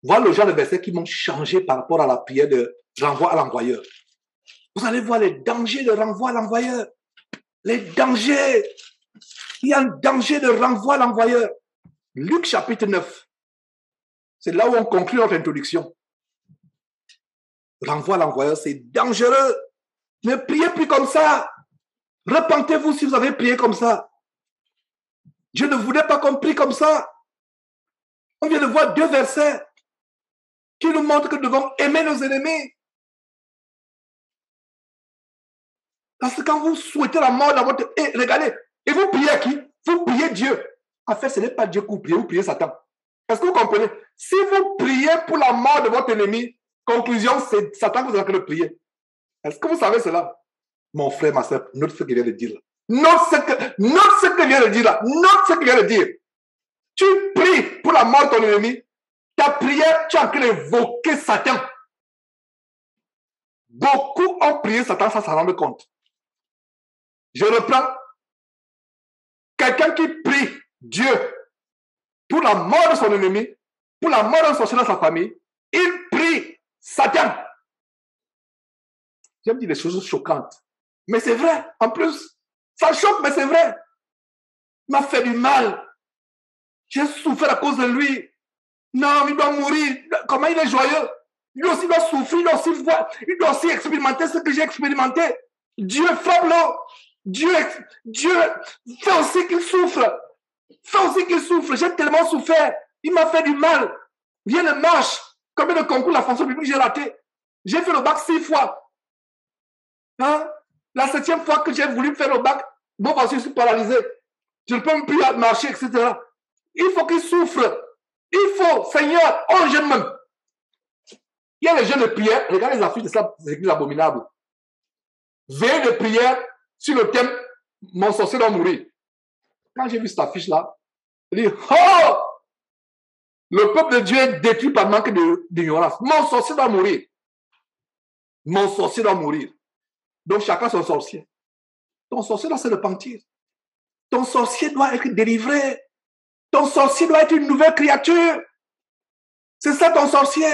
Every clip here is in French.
Voilà le genre de versets qui m'ont changé par rapport à la prière de renvoi à l'envoyeur. Vous allez voir les dangers de renvoi à l'envoyeur. Les dangers. Il y a un danger de renvoi à l'envoyeur. Luc chapitre 9. C'est là où on conclut notre introduction. Renvoi à l'envoyeur, c'est dangereux. Ne priez plus comme ça. Repentez-vous si vous avez prié comme ça. Dieu ne voulait pas qu'on prie comme ça. On vient de voir 2 versets qui nous montrent que nous devons aimer nos ennemis. Parce que quand vous souhaitez la mort dans votre... Et regardez, et vous priez à qui? Vous priez Dieu. En fait, ce n'est pas Dieu que vous priez Satan. Est-ce que vous comprenez? Si vous priez pour la mort de votre ennemi, conclusion, c'est Satan que vous êtes en train de prier. Est-ce que vous savez cela? Mon frère, ma soeur, note ce qu'il vient de dire là. Note ce qu'il vient de dire là. Note ce qu'il vient de dire. Tu pries pour la mort de ton ennemi. Ta prière, tu es en train d'évoquer Satan. Beaucoup ont prié Satan sans s'en rendre compte. Je reprends. Quelqu'un qui prie Dieu pour la mort de son ennemi, pour la mort d'un sorcier dans sa famille, il prie Satan. J'aime dire des choses choquantes. Mais c'est vrai, en plus. Ça choque, mais c'est vrai. Il m'a fait du mal. J'ai souffert à cause de lui. Non, il doit mourir. Comment il est joyeux? Lui aussi doit souffrir, il doit aussi expérimenter ce que j'ai expérimenté. Dieu frappe-le. Dieu fait aussi qu'il souffre. Fait aussi qu'il souffre. J'ai tellement souffert. Il m'a fait du mal. Viens le marche. Combien de concours la fonction publique j'ai raté? J'ai fait le bac 6 fois. Hein? La 7e fois que j'ai voulu faire le bac, bon, parce que je suis paralysé. Je ne peux même plus marcher, etc. Il faut qu'il souffre. Il faut, Seigneur, oh, je m'aime. Il y a les jeunes de prière. Regardez les affiches de ça, c'est église abominable. Veille de prière sur le thème mon sorcier doit mourir. Quand j'ai vu cette affiche-là, je dis, oh! Le peuple de Dieu est détruit par manque d'ignorance. Mon sorcier doit mourir. Mon sorcier doit mourir. Donc chacun son sorcier. Ton sorcier doit se repentir. Ton sorcier doit être délivré. Ton sorcier doit être une nouvelle créature. C'est ça ton sorcier.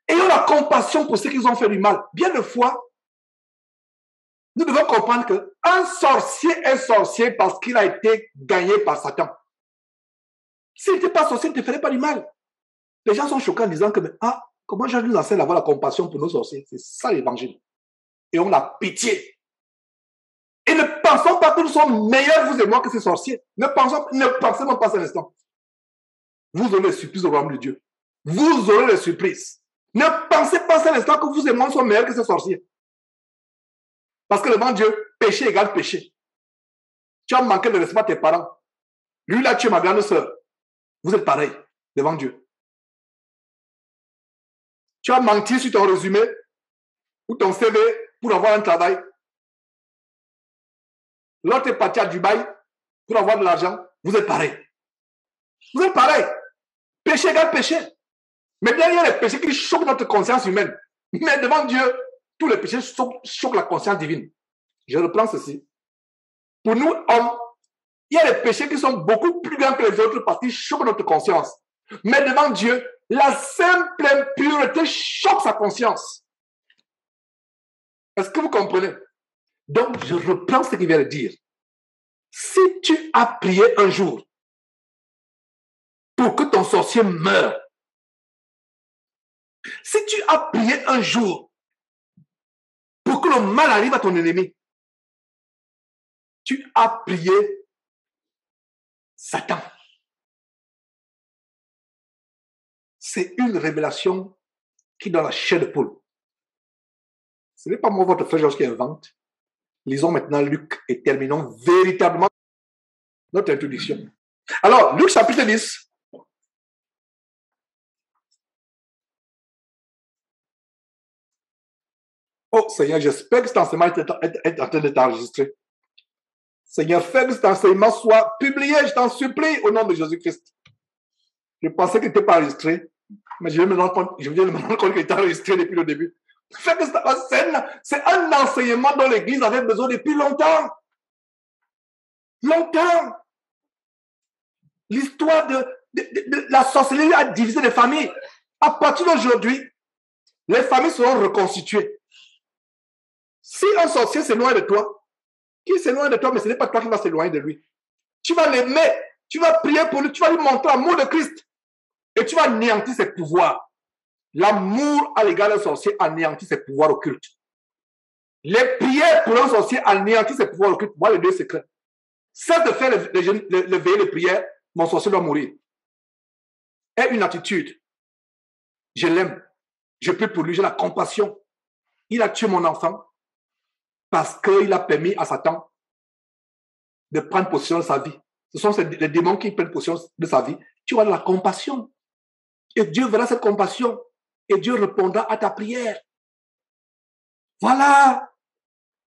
Ayons la compassion pour ceux qui ont fait du mal. Bien de fois, nous devons comprendre qu'un sorcier est sorcier parce qu'il a été gagné par Satan. S'il n'était pas sorcier, il ne te ferait pas du mal. Les gens sont choqués en disant que, comment Jésus nous enseigne d'avoir la compassion pour nos sorciers? C'est ça l'évangile. Et on a pitié. Et ne pensons pas que nous sommes meilleurs, vous et moi, que ces sorciers. Ne pensez même pas à l'instant. Vous aurez les surprises au royaume de Dieu. Vous aurez les surprises. Ne pensez pas à l'instant que vous et moi sommes meilleurs que ces sorciers. Parce que devant Dieu, péché égale péché. Tu as manqué de respect à tes parents. Lui là, tu es ma grande sœur. Vous êtes pareil devant Dieu. Tu as menti sur ton résumé ou ton CV pour avoir un travail. L'autre est parti à Dubaï pour avoir de l'argent. Vous êtes pareil. Vous êtes pareil. Péché égale péché. Mais bien, il y a les péchés qui choquent notre conscience humaine. Mais devant Dieu, tous les péchés choquent la conscience divine. Je reprends ceci. Pour nous, hommes, il y a des péchés qui sont beaucoup plus grands que les autres parce qu'ils choquent notre conscience. Mais devant Dieu, la simple impureté choque sa conscience. Est-ce que vous comprenez? Donc, je reprends ce qu'il vient de dire. Si tu as prié un jour pour que ton sorcier meure, si tu as prié un jour pour que le mal arrive à ton ennemi, tu as prié Satan. C'est une révélation qui est dans la chair de poule. Ce n'est pas moi, votre frère Georges, qui invente. Lisons maintenant Luc et terminons véritablement notre introduction. Alors, Luc chapitre 10. Oh Seigneur, j'espère que cet enseignement est en train d'être enregistré. Seigneur, fais que cet enseignement soit publié, je t'en supplie, au nom de Jésus-Christ. Je pensais qu'il n'était pas enregistré, mais je viens de me rendre compte qu'il était enregistré depuis le début. Fais que c'est un enseignement dont l'Église avait besoin depuis longtemps. Longtemps. L'histoire de la sorcellerie a divisé les familles. À partir d'aujourd'hui, les familles seront reconstituées. Si un sorcier s'éloigne de toi, qui s'éloigne de toi, mais ce n'est pas toi qui vas s'éloigner de lui. Tu vas l'aimer, tu vas prier pour lui, tu vas lui montrer l'amour de Christ et tu vas anéantir ses pouvoirs. L'amour à l'égard d'un sorcier anéantit ses pouvoirs occultes. Les prières pour un sorcier anéantissent ses pouvoirs occultes. Voilà les deux secrets. Cesse de faire le veillées de prière, mon sorcier doit mourir. Aie une attitude. Je l'aime. Je prie pour lui, j'ai la compassion. Il a tué mon enfant parce qu'il a permis à Satan de prendre possession de sa vie. Ce sont les démons qui prennent possession de sa vie. Tu auras de la compassion. Et Dieu verra cette compassion. Et Dieu répondra à ta prière. Voilà.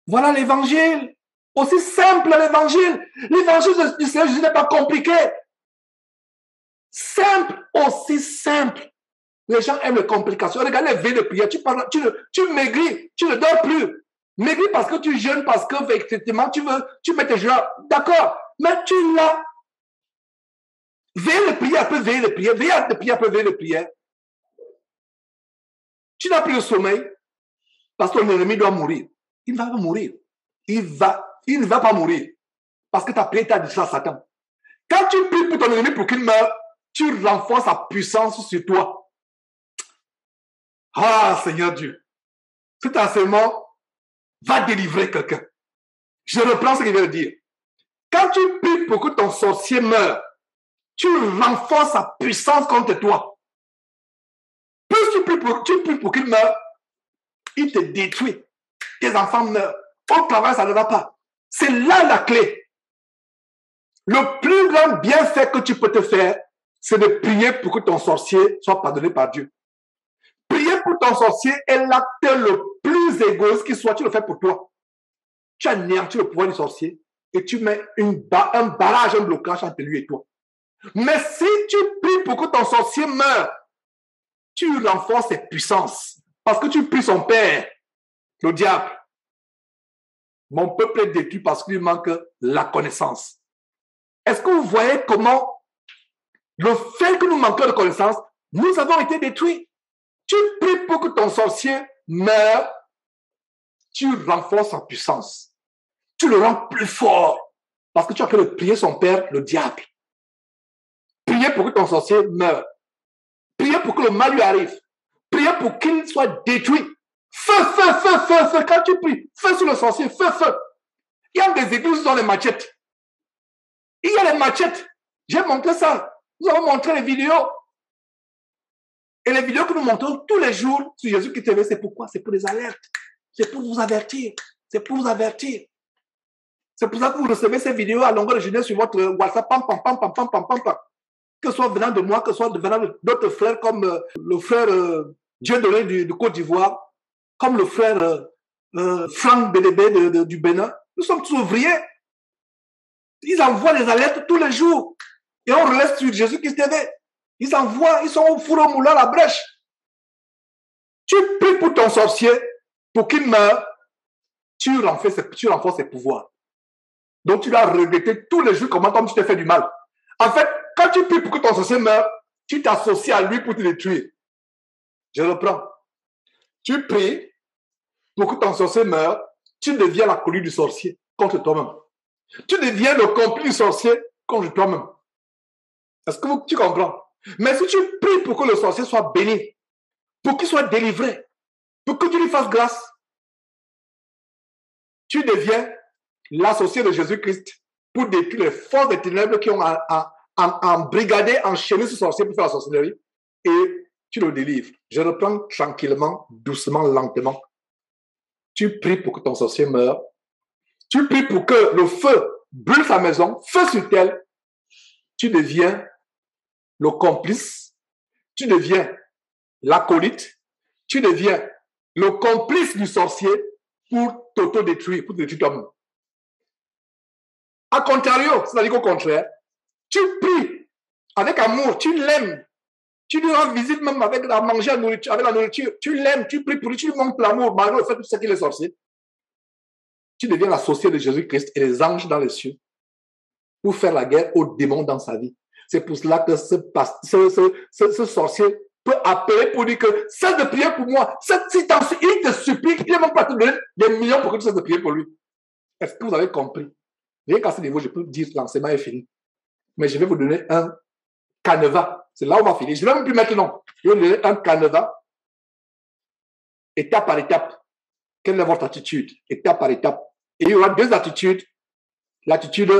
Voilà l'évangile. Aussi simple l'évangile. L'évangile du Seigneur Jésus n'est pas compliqué. Simple, aussi simple. Les gens aiment les complications. Regarde les veilles de prière. Tu maigris, tu ne dors plus. Maigris parce que tu jeûnes, parce que effectivement tu mets tes jours. D'accord. Mais tu l'as. Veille de prière après veille de prière. Veille de prière après veille de prière. Tu n'as plus le sommeil parce que ton ennemi doit mourir. Il ne va pas mourir. Il ne va pas mourir. Parce que ta prière t'a dit ça à Satan. Quand tu pries pour ton ennemi pour qu'il meure, tu renforces sa puissance sur toi. Ah, Seigneur Dieu. Cet enseignement va délivrer quelqu'un. Je reprends ce qu'il vient de dire. Quand tu pries pour que ton sorcier meure, tu renforces sa puissance contre toi. Plus tu pries pour qu'il meure, il te détruit. Tes enfants meurent. Au travail, ça ne va pas. C'est là la clé. Le plus grand bienfait que tu peux te faire, c'est de prier pour que ton sorcier soit pardonné par Dieu. Prier pour ton sorcier est l'acte le plus égoïste qui soit. Tu le fais pour toi. Tu anéantis le pouvoir du sorcier et tu mets un barrage, un blocage entre lui et toi. Mais si tu pries pour que ton sorcier meure, tu renforces ses puissances. Parce que tu pries son père, le diable. Mon peuple est détruit parce qu'il manque la connaissance. Est-ce que vous voyez comment le fait que nous manquons de connaissance, nous avons été détruits? Tu pries pour que ton sorcier meure, tu renforces sa puissance. Tu le rends plus fort parce que tu as fait de prier son père, le diable. Priez pour que ton sorcier meure. Priez pour que le mal lui arrive. Priez pour qu'il soit détruit. Feu, feu, feu, feu, feu. Quand tu pries, feu sur le sorcier, feu, feu. Il y a des églises dans les machettes. Il y a les machettes. J'ai montré ça. Nous avons montré les vidéos. Et les vidéos que nous montrons tous les jours sur Jésus-Christ TV, c'est pourquoi? C'est pour les alertes. C'est pour vous avertir. C'est pour vous avertir. C'est pour ça que vous recevez ces vidéos à longueur de journée sur votre WhatsApp. Pam, pam, pam, pam, pam, pam, pam, pam. Que ce soit venant de moi, que ce soit venant d'autres frères comme le frère Dieudonné de Côte d'Ivoire, comme le frère Franck Bédébé du Bénin. Nous sommes tous ouvriers. Ils envoient des alertes tous les jours. Et on relève sur Jésus-Christ TV. Ils envoient, ils sont au four au moulin à la brèche. Tu pries pour ton sorcier, pour qu'il meure, tu renforces ses pouvoirs. Donc tu dois regretter tous les jours comment tu t'es fait du mal. En fait, quand tu pries pour que ton sorcier meure, tu t'associes à lui pour te détruire. Je reprends. Tu pries pour que ton sorcier meure, tu deviens la colline du sorcier contre toi-même. Tu deviens le complice du sorcier contre toi-même. Est-ce que tu comprends? Mais si tu pries pour que le sorcier soit béni, pour qu'il soit délivré, pour que tu lui fasses grâce, tu deviens l'associé de Jésus-Christ pour détruire les forces des ténèbres qui ont embrigadé, enchaîné ce sorcier pour faire la sorcellerie, et tu le délivres. Je reprends tranquillement, doucement, lentement. Tu pries pour que ton sorcier meure. Tu pries pour que le feu brûle sa maison, feu sur terre. Tu deviens le complice. Tu deviens l'acolyte. Tu deviens le complice du sorcier pour t'auto-détruire, pour te détruire toi-même. A contrario, c'est-à-dire qu'au contraire, tu pries avec amour, tu l'aimes. Tu lui rends visite même avec la manger, avec la nourriture. Tu l'aimes, tu pries pour lui, tu lui montres l'amour, malgré le fait tout ce qu'il est sorcier. Tu deviens l'associé de Jésus-Christ et les anges dans les cieux pour faire la guerre aux démons dans sa vie. C'est pour cela que ce sorcier peut appeler pour dire que cesse de prier pour moi. Il te supplie, il n'est même pas te donner des millions pour que tu cesses de prier pour lui. Est-ce que vous avez compris? Rien qu'à ce niveau, je peux dire que l'enseignement est fini. Mais je vais vous donner un canevas. C'est là où on va finir. Je ne vais même plus maintenant. Je vais vous donner un canevas, étape par étape. Quelle est votre attitude? Étape par étape. Et il y aura deux attitudes. L'attitude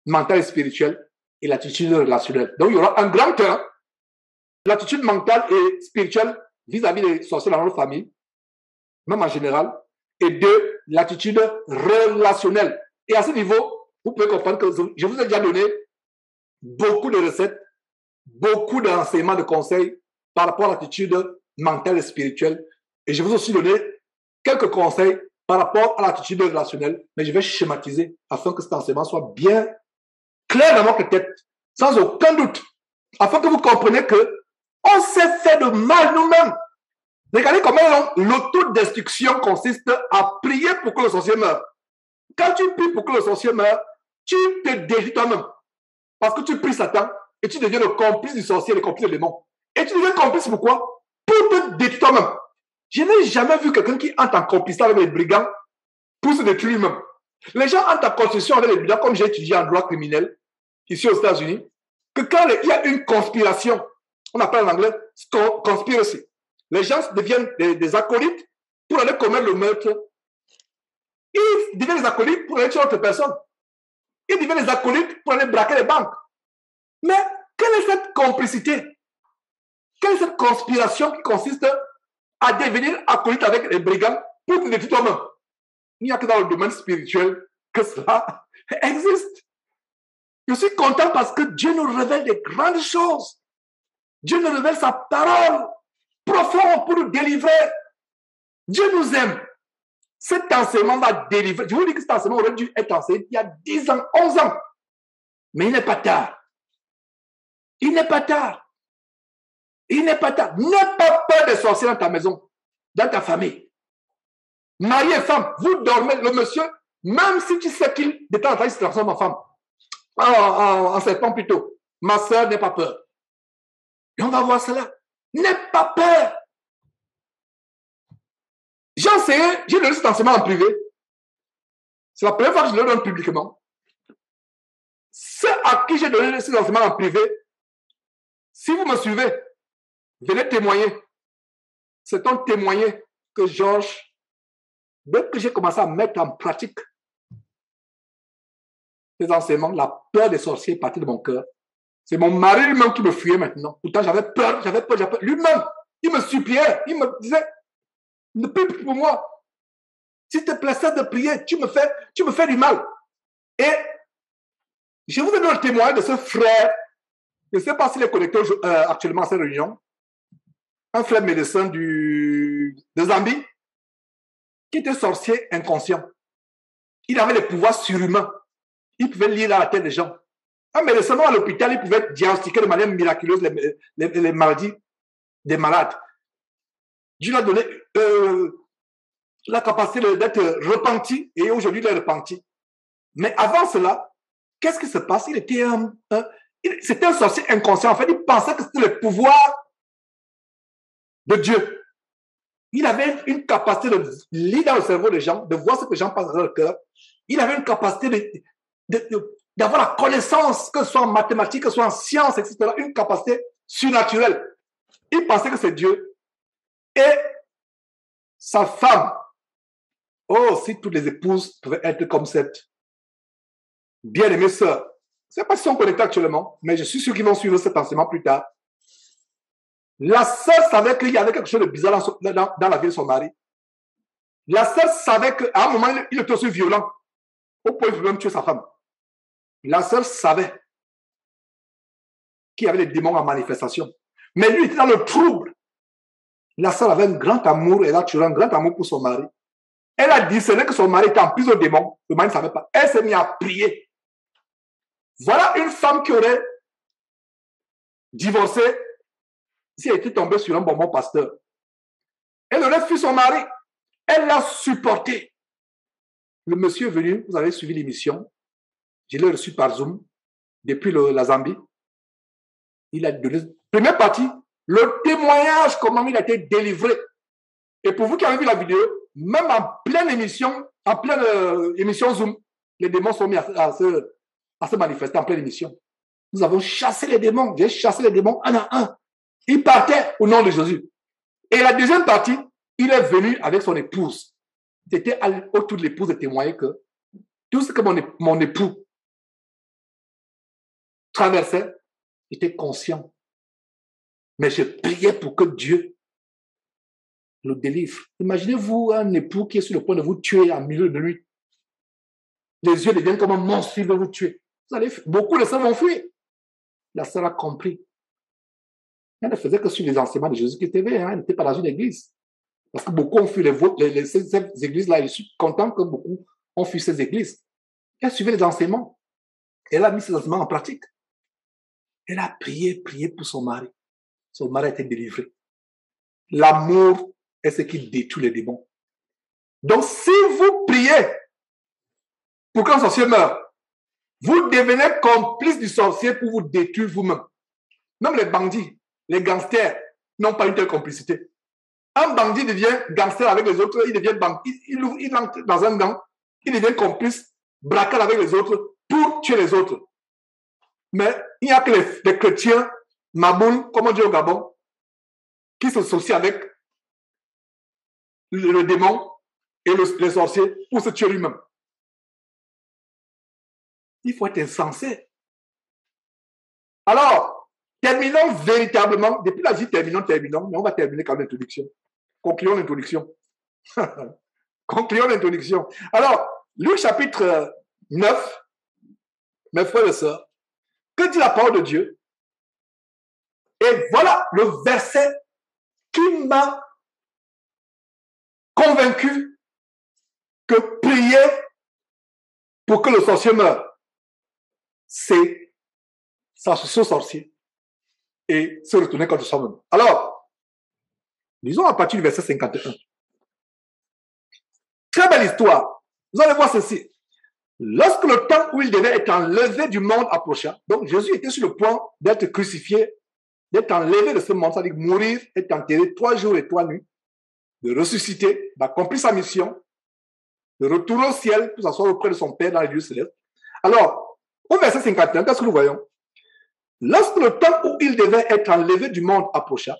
mentale et spirituelle et l'attitude relationnelle. Donc, il y aura un grand terrain. L'attitude mentale et spirituelle vis-à-vis des sorciers dans notre famille, même en général. Et deux, l'attitude relationnelle. Et à ce niveau, vous pouvez comprendre que je vous ai déjà donné beaucoup de recettes, beaucoup d'enseignements, de conseils par rapport à l'attitude mentale et spirituelle. Et je vous ai aussi donné quelques conseils par rapport à l'attitude relationnelle, mais je vais schématiser afin que cet enseignement soit bien clair dans votre tête, sans aucun doute, afin que vous compreniez que on s'est fait de mal nous-mêmes. Regardez comment l'autodestruction consiste à prier pour que le sorcier meure. Quand tu pries pour que le sorcier meure, tu te détruis toi-même. Parce que tu pries Satan et tu deviens le complice du sorcier, le complice du démon. Et tu deviens complice pourquoi? Pour te détruire toi-même. Je n'ai jamais vu quelqu'un qui entre en complicité avec les brigands pour se détruire lui-même. Les gens entrent en construction avec les brigands, comme j'ai étudié en droit criminel, ici aux États-Unis, que quand il y a une conspiration, on appelle en anglais conspiracy, les gens deviennent des acolytes pour aller commettre le meurtre. Ils deviennent des acolytes pour aller tuer autre personne. Ils deviennent des acolytes pour aller braquer les banques. Mais quelle est cette complicité? Quelle est cette conspiration qui consiste à devenir acolyte avec les brigands pour te détruire toi-même? Il n'y a que dans le domaine spirituel que cela existe. Je suis content parce que Dieu nous révèle des grandes choses. Dieu nous révèle sa parole profonde pour nous délivrer. Dieu nous aime. Cet enseignement va délivrer. Je vous dis que cet enseignement aurait dû être enseigné il y a 10 ans, 11 ans. Mais il n'est pas tard. Il n'est pas tard. Il n'est pas tard. N'aie pas peur des sorciers dans ta maison, dans ta famille. Mari et femme, vous dormez, le monsieur, même si tu sais qu'il, de temps en temps, il se transforme en femme, en serpent plutôt. Ma soeur, n'aie pas peur. Et on va voir cela. N'aie pas peur. J'ai enseigné, j'ai donné cet enseignement en privé. C'est la première fois que je le donne publiquement. Ceux à qui j'ai donné cet enseignement en privé, si vous me suivez, venez témoigner. C'est un témoigner que Georges, dès que j'ai commencé à mettre en pratique ces enseignements, la peur des sorciers est partie de mon cœur. C'est mon mari lui-même qui me fuyait maintenant. Pourtant, j'avais peur. Lui-même, il me suppliait, il me disait, ne prie plus pour moi. S'il te plaît, cesse de prier, tu me fais du mal. Et je vous donne le témoin de ce frère, je ne sais pas s'il est connecté actuellement à cette réunion, un frère médecin de Zambie, qui était sorcier inconscient. Il avait des pouvoirs surhumains. Il pouvait lire dans la tête des gens. Un médecin à l'hôpital, il pouvait diagnostiquer de manière miraculeuse les maladies des malades. Dieu lui a donné la capacité d'être repenti et aujourd'hui il est repenti. Mais avant cela, qu'est-ce qui se passe? C'était un sorcier inconscient. En fait, il pensait que c'était le pouvoir de Dieu. Il avait une capacité de lire dans le cerveau des gens, de voir ce que les gens pensent dans leur cœur. Il avait une capacité d'avoir la connaissance, que ce soit en mathématiques, que ce soit en sciences, etc. Une capacité surnaturelle. Il pensait que c'est Dieu. Et sa femme, oh, si toutes les épouses pouvaient être comme cette bien-aimée sœur. Je ne sais pas si on connecte actuellement, mais je suis sûr qu'ils vont suivre cet enseignement plus tard. La sœur savait qu'il y avait quelque chose de bizarre dans la vie de son mari. La sœur savait qu'à un moment, il était aussi violent, au point de même tuer sa femme. La sœur savait qu'il y avait des démons en manifestation. Mais lui était dans le trouble. La sœur avait un grand amour, elle a tué un grand amour pour son mari. Elle a discerné que son mari était en prison de démons. Le mari ne savait pas. Elle s'est mise à prier. Voilà une femme qui aurait divorcé si elle était tombée sur un bonbon pasteur. Elle aurait fui son mari. Elle l'a supporté. Le monsieur est venu, vous avez suivi l'émission. Je l'ai reçu par Zoom depuis la Zambie. Il a donné, première partie, Le témoignage, comment il a été délivré. Et pour vous qui avez vu la vidéo, même en pleine émission Zoom, les démons sont mis à se manifester en pleine émission. Nous avons chassé les démons. J'ai chassé les démons un à un. Ils partaient au nom de Jésus. Et la deuxième partie, il est venu avec son épouse. C'était autour de l'épouse de témoigner que tout ce que mon époux traversait, j'étais conscient. Mais je priais pour que Dieu le délivre. Imaginez-vous un époux qui est sur le point de vous tuer en milieu de nuit. Les yeux deviennent comme un monstre, il veut vous tuer. Beaucoup de sœurs vont fuir. La sœur a compris. Elle ne faisait que sur les enseignements de Jésus qui TV. Elle n'était pas dans une église. Parce que beaucoup ont fui ces églises-là. Je suis content que beaucoup ont fui ces églises. Elle suivait les enseignements. Elle a mis ces enseignements en pratique. Elle a prié pour son mari. Son mari a été délivré. L'amour est ce qui détruit les démons. Donc, si vous priez pour qu'un sorcier meure, vous devenez complice du sorcier pour vous détruire vous-même. Même les bandits, les gangsters n'ont pas une telle complicité. Un bandit devient gangster avec les autres, il devient bandit, il entre dans un gang, il devient complice, braquage avec les autres pour tuer les autres. Mais il n'y a que les chrétiens, Maboul, comme on dit au Gabon, qui s'associent avec le démon et le sorcier pour se tuer lui-même. Il faut être insensé. Alors, terminons véritablement, depuis la vie terminons, mais on va terminer quand même l'introduction. Concluons l'introduction. Concluons l'introduction. Alors, Luc chapitre 9, mes frères et sœurs, que dit la parole de Dieu? Et voilà le verset qui m'a convaincu que prier pour que le sorcier meure, c'est s'associer au sorcier et se retourner contre soi-même. Alors, lisons à partir du verset 51. Très belle histoire. Vous allez voir ceci. Lorsque le temps où il devait être enlevé du monde approcha, donc Jésus était sur le point d'être crucifié, d'être enlevé de ce monde, c'est-à-dire mourir, être enterré 3 jours et 3 nuits, de ressusciter, d'accomplir sa mission, de retourner au ciel pour s'asseoir auprès de son Père dans les lieux célestes. Alors, au verset 51, qu'est-ce que nous voyons? Lorsque le temps où il devait être enlevé du monde approcha,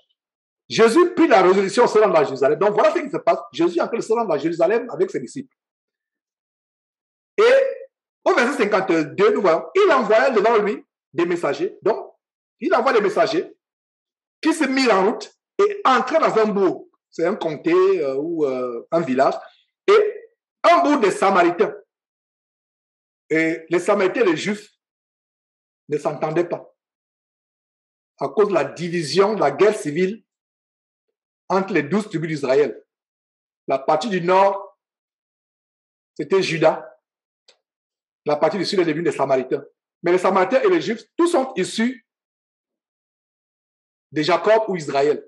Jésus prit la résolution de se rendre à Jérusalem. Donc voilà ce qui se passe. Jésus est en train de se rendre à Jérusalem avec ses disciples. Et au verset 52, nous voyons, il envoya devant lui des messagers. Donc, il envoie des messagers qui se mirent en route et entraient dans un bourg. C'est un comté ou un village. Et un bourg des Samaritains. Et les Samaritains et les Juifs ne s'entendaient pas à cause de la division, de la guerre civile entre les 12 tribus d'Israël. La partie du nord, c'était Juda. La partie du sud est devenue des Samaritains. Mais les Samaritains et les Juifs, tous sont issus de Jacob ou Israël.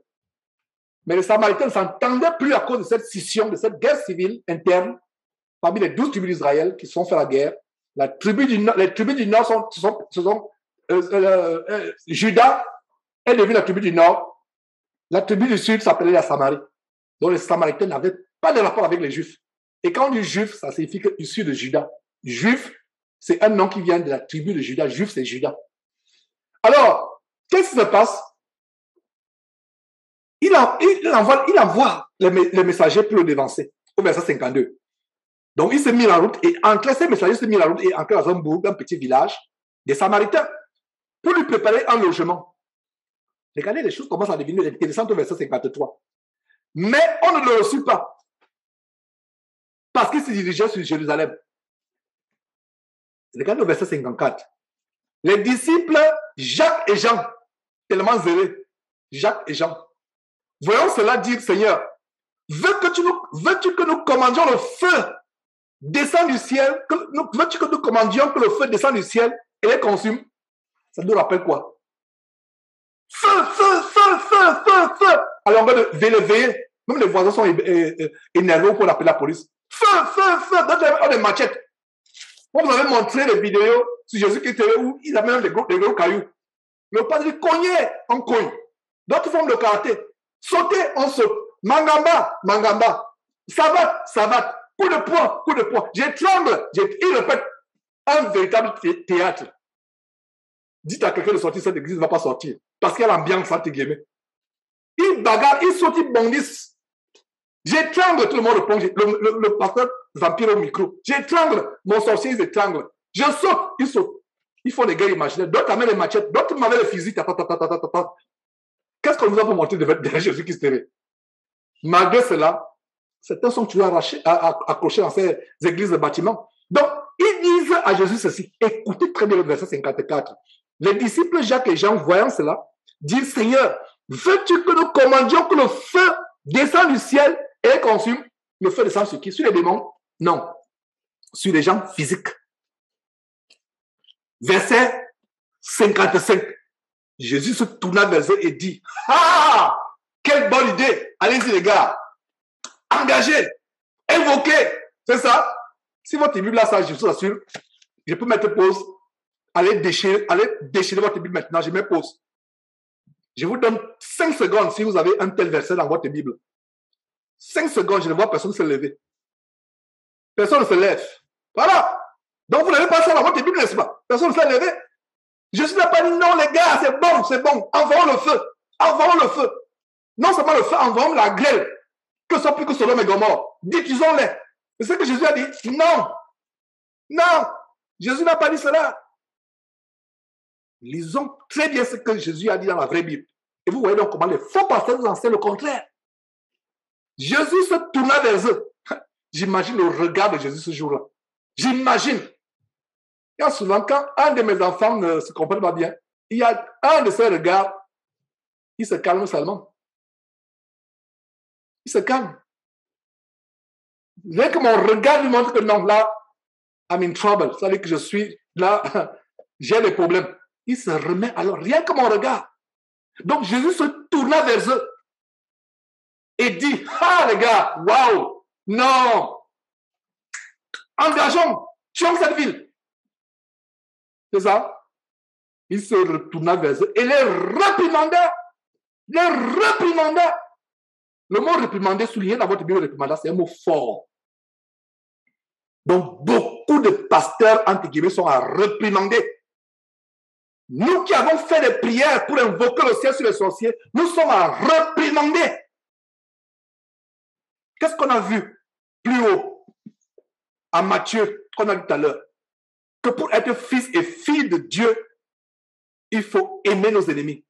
Mais les Samaritains ne s'entendaient plus à cause de cette scission, de cette guerre civile interne parmi les 12 tribus d'Israël qui se sont fait la guerre. Les tribus du nord Juda est devenue la tribu du nord. La tribu du sud s'appelait la Samarie. Donc les Samaritains n'avaient pas de rapport avec les Juifs. Et quand on dit Juif, ça signifie que issu de Juda. Juif, c'est un nom qui vient de la tribu de Juda. Juif, c'est Juda. Alors, qu'est-ce qui se passe? Il envoie les messagers pour le devancer, au verset 52. Donc, il s'est mis en route et entre ces messagers, il s'est mis en route et entré dans un bourg, un petit village des Samaritains, pour lui préparer un logement. Regardez, les choses commencent à devenir intéressantes au verset 53. Mais on ne le reçut pas, parce qu'il se dirigeait sur Jérusalem. Regardez au verset 54. Les disciples Jacques et Jean, tellement zélés, Jacques et Jean, voyons cela dire, Seigneur, veux-tu que nous commandions le feu descend du ciel, veux-tu que nous commandions que le feu descende du ciel et les consume? Ça nous rappelle quoi? Feu, feu, feu, feu, feu, feu. Alors on va les veiller. Même les voisins sont énervés pour appeler la police. Feu, feu, feu. On a des machettes. On vous avait montré les vidéos sur Jésus qui était où il a même des gros cailloux. Le padre dit, cognez, on cogne. D'autres formes de karaté. Sauter, on saute. Mangamba, mangamba. Savate, savate. Coup de poing, coup de poing. J'étrangle. Il répète un véritable théâtre. Dites à quelqu'un de sortir, cette église ne va pas sortir. Parce qu'il y a l'ambiance entre guillemets. Il bagarre, il saute, il bondisse. J'étrangle, tout le monde répond. Le pasteur vampire au micro. J'étrangle, mon sorcier, il étrangle. Je saute, il saute. Ils font des guerres imaginaires. D'autres amènent les machettes, d'autres m'avaient les fusils. Qu'est-ce qu'on nous a montré derrière Jésus-Christ? Malgré cela, certains sont toujours accrochés dans ces églises de bâtiments. Donc, ils disent à Jésus ceci. Écoutez très bien le verset 54. Les disciples Jacques et Jean, voyant cela, disent, Seigneur, veux-tu que nous commandions que le feu descende du ciel et consume? Le feu descend sur qui? Sur les démons? Non. Sur les gens physiques. Verset 55. Jésus se tourna vers eux et dit, ah, quelle bonne idée. Allez-y les gars. Engagez. Invoquez. C'est ça? Si votre Bible là, ça, je vous assure, je peux mettre pause. Allez déchirer votre Bible maintenant. Je mets pause. Je vous donne 5 secondes si vous avez un tel verset dans votre Bible. 5 secondes, je ne vois personne se lever. Personne ne se lève. Voilà. Donc vous n'avez pas ça dans votre Bible, n'est-ce pas? Personne ne s'est levé. Jésus n'a pas dit non, les gars, c'est bon. Envoyons le feu. Envoyons le feu. Non seulement le feu, envoyons la grêle. Que ce soit plus que Sodome et Gomorrhe. Diffusons-les. C'est ce que Jésus a dit. Non. Non. Jésus n'a pas dit cela. Lisons très bien ce que Jésus a dit dans la vraie Bible. Et vous voyez donc comment les faux pasteurs nous enseignent le contraire. Jésus se tourna vers eux. J'imagine le regard de Jésus ce jour-là. J'imagine. Il y a souvent, quand un de mes enfants ne se comprend pas bien, il y a un de ses regards, il se calme seulement. Il se calme. Dès que mon regard lui montre que non, là, I'm in trouble. Ça veut dire que je suis là, j'ai des problèmes. Il se remet alors, rien que mon regard. Donc Jésus se tourna vers eux et dit, ah les gars, waouh, non, engageons, tuons cette ville. C'est ça? Il se retourna vers eux et les réprimanda. Le mot réprimander, souligné dans votre Bible, réprimanda, c'est un mot fort. Donc, beaucoup de pasteurs, entre guillemets, sont à réprimander. Nous qui avons fait des prières pour invoquer le ciel sur les sorciers, nous sommes à réprimander. Qu'est-ce qu'on a vu plus haut à Matthieu, qu'on a dit tout à l'heure? Que pour être fils et fille de Dieu, il faut aimer nos ennemis.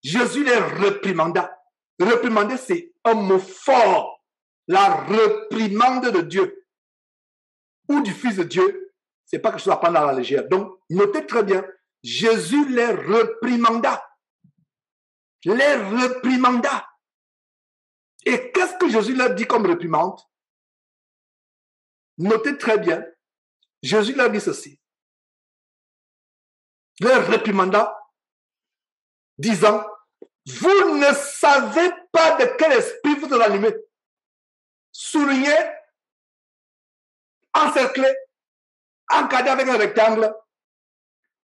Jésus les réprimanda. Réprimander, c'est un mot fort. La réprimande de Dieu ou du Fils de Dieu, ce n'est pas quelque chose à prendre à la légère. Donc, notez très bien, Jésus les réprimanda. Les réprimanda. Et qu'est-ce que Jésus leur dit comme réprimande? Notez très bien, Jésus leur dit ceci. Les réprimanda, disant, vous ne savez pas de quel esprit vous êtes animé. Souligné, encerclé, encadré avec un rectangle,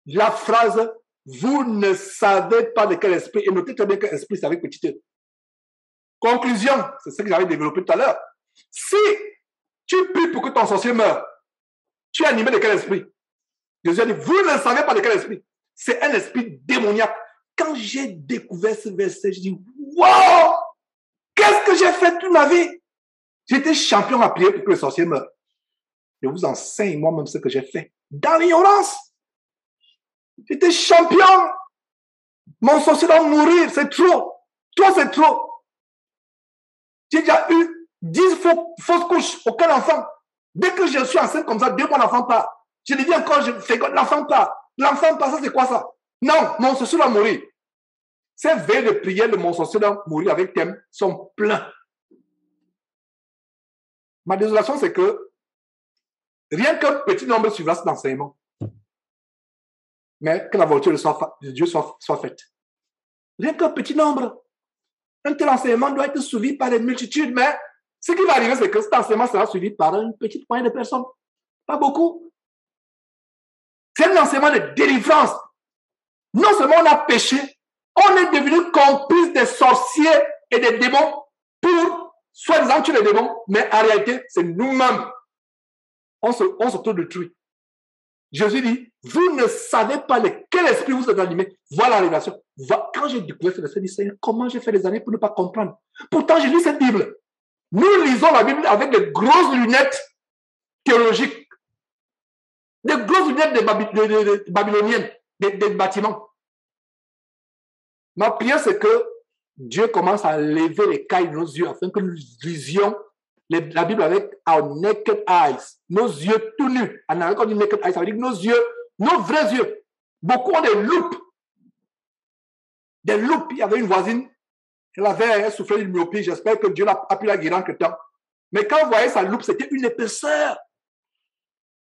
la phrase, vous ne savez pas de quel esprit. Et notez très bien que esprit, c'est avec petit e. Conclusion, c'est ce que j'avais développé tout à l'heure. Si tu pries pour que ton sorcier meure, tu es animé de quel esprit? Jésus a dit, vous ne savez pas de quel esprit. C'est un esprit démoniaque. Quand j'ai découvert ce verset, je dis, wow! Qu'est-ce que j'ai fait toute ma vie? J'étais champion à prier pour que le sorcier meure. Je vous enseigne moi-même ce que j'ai fait. Dans l'ignorance. J'étais champion. Mon sorcier doit mourir, c'est trop. Toi, c'est trop. J'ai déjà eu 10 fausses couches, aucun enfant. Dès que je suis enceinte comme ça, 2 mois, l'enfant part. Je lui dis encore, je fais comme l'enfant part. L'enfant part, ça c'est quoi ça? Non, mon sorcier doit mourir. Ces veilles de prière de mon sorcier doit mourir avec thème sont pleins. Ma désolation, c'est que rien qu'un petit nombre suivra cet enseignement. Mais que la volonté de Dieu soit faite. Rien qu'un petit nombre. Un tel enseignement doit être suivi par des multitudes, mais ce qui va arriver, c'est que cet enseignement sera suivi par une petite poignée de personnes. Pas beaucoup. C'est un enseignement de délivrance. Non seulement on a péché, On est devenu complice des sorciers et des démons pour soi-disant tuer les démons, mais en réalité, c'est nous-mêmes. On s'autodétruit. Jésus dit, vous ne savez pas quel esprit vous êtes animé. Voilà la révélation. Quand j'ai découvert ce verset, je dis, Seigneur, comment j'ai fait des années pour ne pas comprendre? Pourtant, j'ai lu cette Bible. Nous lisons la Bible avec des grosses lunettes théologiques. Des grosses lunettes de babyloniennes, des bâtiments. Ma prière, c'est que Dieu commence à lever les cailles de nos yeux afin que nous lisions la Bible avec our naked eyes, nos yeux tout nus. En anglais, quand on dit naked eyes, ça veut dire nos yeux, nos vrais yeux. Beaucoup ont des loupes. Des loupes. Il y avait une voisine, elle souffrait d'une myopie. J'espère que Dieu a pu la guérir en quelque temps. Mais quand vous voyez sa loupe, c'était une épaisseur.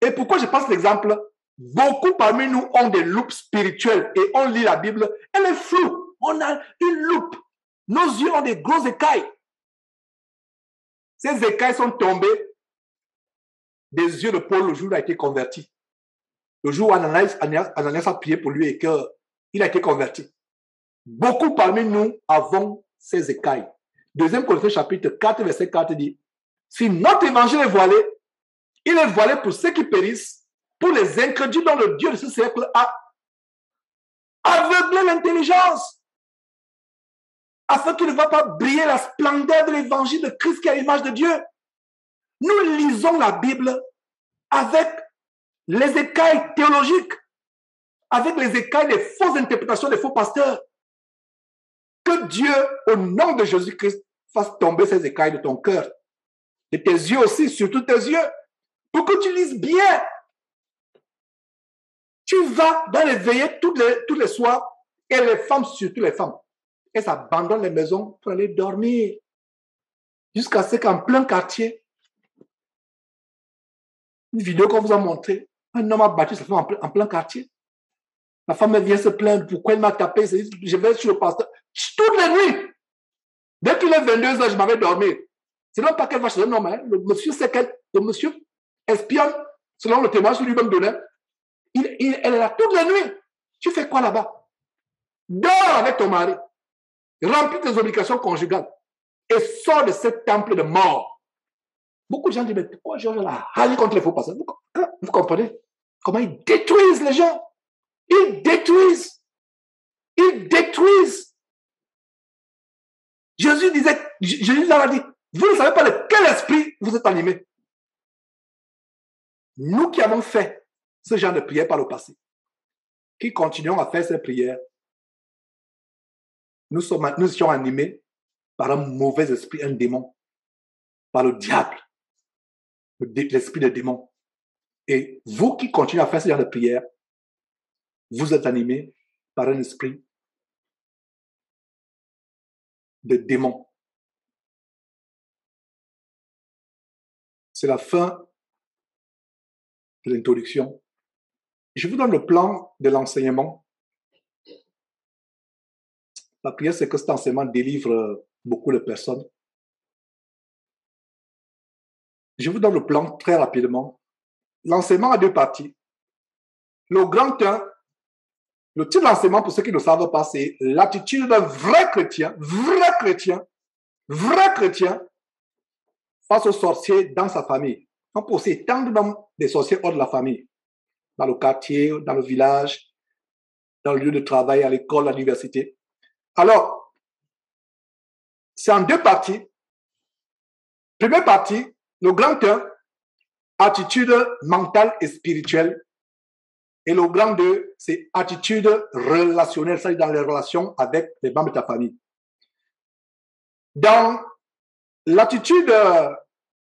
Et pourquoi je passe l'exemple? Beaucoup parmi nous ont des loupes spirituelles et on lit la Bible, elle est floue. On a une loupe. Nos yeux ont des grosses écailles. Ces écailles sont tombées des yeux de Paul le jour où il a été converti. Le jour où Ananias a prié pour lui et qu'il a été converti. Beaucoup parmi nous avons ces écailles. 2 Corinthiens chapitre 4, verset 4 dit, si notre évangile est voilé, il est voilé pour ceux qui périssent, pour les incrédules dont le Dieu de ce siècle a aveuglé l'intelligence, afin qu'il ne voit pas briller la splendeur de l'évangile de Christ qui est à l'image de Dieu. Nous lisons la Bible avec les écailles théologiques, avec les écailles des fausses interprétations des faux pasteurs. Que Dieu, au nom de Jésus-Christ, fasse tomber ces écailles de ton cœur, de tes yeux aussi, surtout tes yeux, pour que tu lises bien. Tu vas dans les veillées tous les soirs, et les femmes, surtout les femmes, elles abandonnent les maisons pour aller dormir. Jusqu'à ce qu'en plein quartier, une vidéo qu'on vous a montrée, un homme a battu sa femme en plein quartier. La femme elle vient se plaindre, pourquoi elle m'a tapé, je vais sur le pasteur. Toutes les nuits, dès qu'il est 22h, je m'avais dormi. C'est non pas qu'elle va chez un homme, hein. Le monsieur espionne, selon le témoignage qu'il lui-même donnait. Elle est là toutes les nuits. Tu fais quoi là-bas? Dors avec ton mari. Remplis tes obligations conjugales. Et sors de ce temple de mort. Beaucoup de gens disent, mais pourquoi Georges a rallié contre les faux pasteurs? Vous comprenez comment ils détruisent les gens? Ils détruisent. Ils détruisent. Jésus leur a dit, vous ne savez pas de quel esprit vous êtes animés. Nous qui avons fait ce genre de prière par le passé, qui continuons à faire ces prières, nous sommes animés par un mauvais esprit, un démon, par le diable, l'esprit de démon. Et vous qui continuez à faire ce genre de prière, vous êtes animés par un esprit de démon. C'est la fin de l'introduction. Je vous donne le plan de l'enseignement. La prière, c'est que cet enseignement délivre beaucoup de personnes. Je vous donne le plan très rapidement. L'enseignement a 2 parties. Le grand 1, le titre de l'enseignement, pour ceux qui ne le savent pas, c'est l'attitude d'un vrai chrétien face aux sorciers dans sa famille. On peut aussi étendre dans des sorciers hors de la famille, dans le quartier, dans le village, dans le lieu de travail, à l'école, à l'université. Alors, c'est en 2 parties. Première partie, le grand 1, attitude mentale et spirituelle. Et le grand 2, c'est attitude relationnelle, c'est-à-dire dans les relations avec les membres de ta famille. Dans l'attitude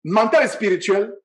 mentale et spirituelle,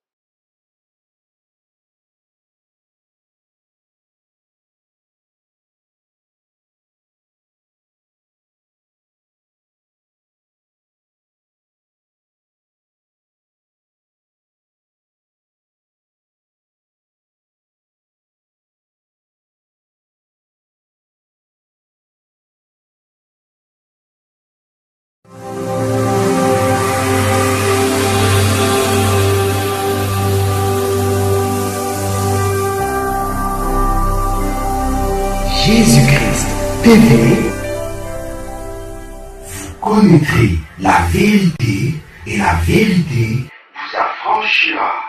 Jésus-Christ TV, connaîtrez la vérité, et la vérité vous affranchira.